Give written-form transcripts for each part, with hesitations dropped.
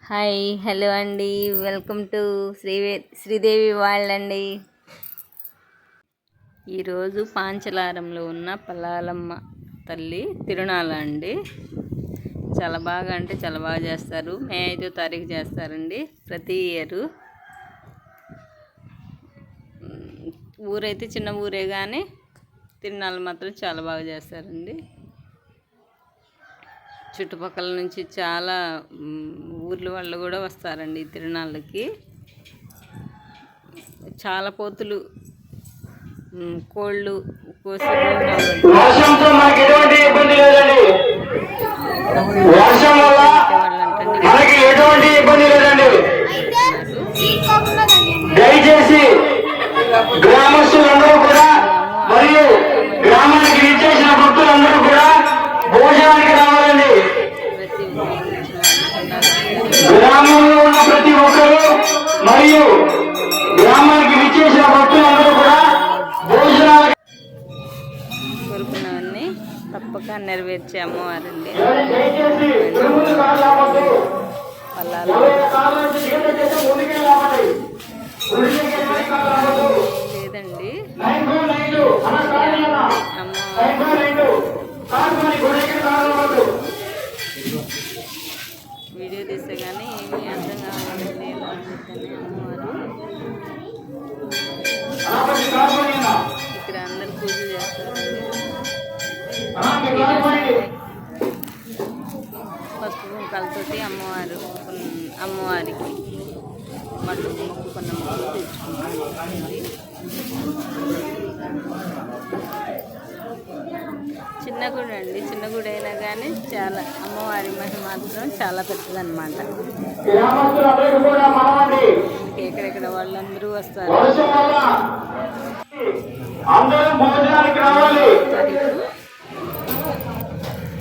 Hi hello అండి, welcome to Sridevi world అండి. ఈరోజు పాంచలారంలో ఉన్న పల్లాలమ్మ తల్లి తిరునాళ్ళ అండి. చాలా బాగా అంటే చాలా బాగా చేస్తారు. మే 5వ తారీఖు చేస్తారండి ప్రతి ఇయర్. ఊరైతే చిన్న ఊరే కానీ తిరునాళ్ళు మాత్రం చాలా బాగా చేస్తారండి. చుట్టుపక్కల నుంచి చాలా ఊర్ల వాళ్ళు కూడా వస్తారండి ఈ తిరునాళ్ళకి. చాలా పోతులు, కోళ్ళు కోసి దయచేసి గ్రామస్తులందరూ కూడా మరియు గ్రామానికి విచ్చేసిన భక్తులందరూ కూడా భోజనానికి రావాలండి. గ్రామంలో ఉన్న ప్రతి ఒక్కరూ మరియు గ్రామానికి విచ్చేసిన భక్తులందరూ కూడా భోజనాలు కోరుకున్నవన్నీ తప్పక నెరవేర్చే అమ్మవారండి. పల్లాలు లేదండి వీడియో తీస్తే కానీ ఏమీ అర్థం కావాలండి. అమ్మవారు ఇక్కడ అందరు పూజ చేస్తారండి. పసుపు కుంకాలతోటి అమ్మవారికి మొక్కుకున్న మొక్కులు తీర్చుకుంటారండి. చిన్న గుడి అండి, చిన్న గుడి అయినా కానీ చాలా అమ్మవారి మహిమ మాత్రం చాలా పెద్దదన్నమాట. ఎక్కడెక్కడ వాళ్ళందరూ వస్తారు.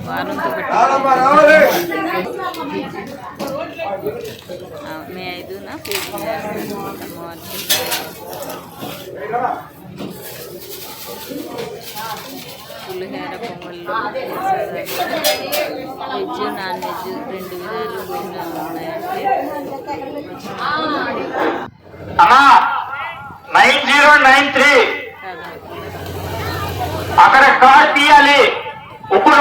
వారంతో మే 5న పూజ చేస్తారు అమ్మవారికి. పులిహోర, పొంగళ్ళు, వెజ్ నాన్ వెజ్ 2 విధాలు భోజనాలు ఉన్నాయండి. 9093 అక్కడ కార్డు తీయాలి. ఇప్పుడు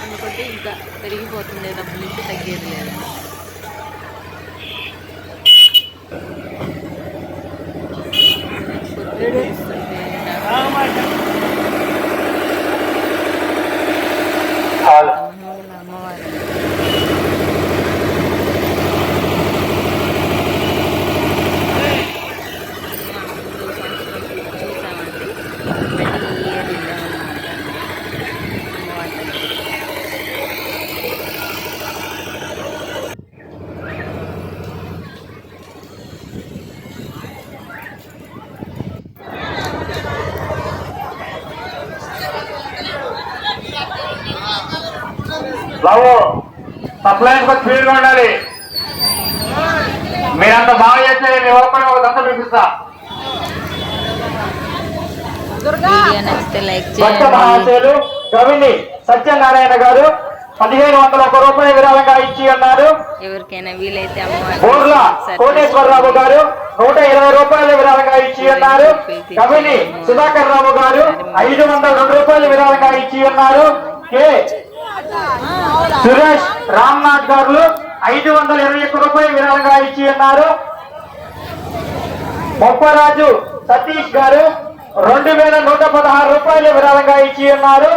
ఎందుకంటే ఇంకా పెరిగిపోతుంది, డబ్బుల నుంచి తగ్గేది లేదు. అమ్మవారి చూసామండి. ప్రతి ఇయర్ వెళ్ళామన్నమాట అమ్మవారి దగ్గర. సప్లైస్ స్పీడ్ గా ఉండాలి. మీరంత బాగా చేస్తే నేను ఓపెన్ ఒక దంత చూపిస్తా. మహాశయులు కవిని సత్యనారాయణ గారు 1501 రూపాయలు విరాళంగా ఇచ్చి అన్నారు. ఎవరికైనా వీలైతే బోర్ల కోటేశ్వరరావు గారు 120 రూపాయలు విరాళంగా ఇచ్చి అన్నారు. కవిని సుధాకర్ రావు గారు 502 రూపాయలు విరాళంగా ఇచ్చి ఉన్నారు. కె సురేష్ రామ్నాథ్ గారు 521 రూపాయలు విరాళంగా ఇచ్చి ఉన్నారు. బొప్పరాజు సతీష్ గారు 2116 రూపాయలు విరాళంగా ఇచ్చి ఉన్నారు.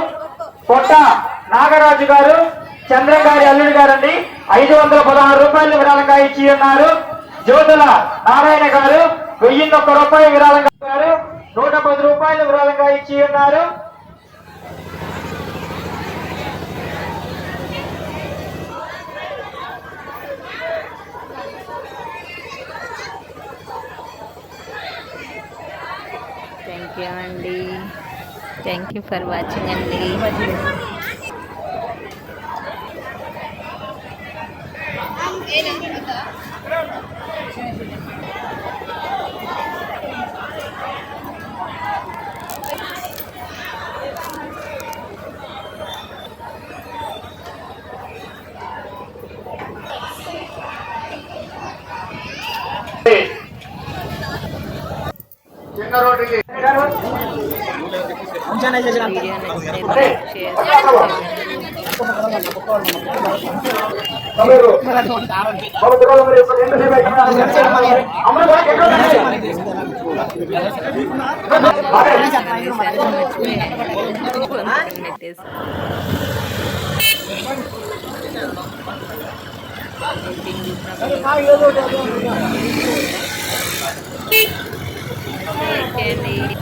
కొట్ట నాగరాజు గారు చంద్రగారి అల్లుడు గారండి 516 రూపాయలు విరాళంగా ఇచ్చి ఉన్నారు. జ్యోతుల నారాయణ గారు 1001 రూపాయలు విరాళంగా 110 రూపాయలు విరాళంగా ఇచ్చి ఉన్నారు. థ్యాంక్ యూ అండి. థ్యాంక్ యూ ఫర్ వాచింగ్ అండి. వీడియో నచ్చితే లైక్, షేర్, సబ్స్క్రైబ్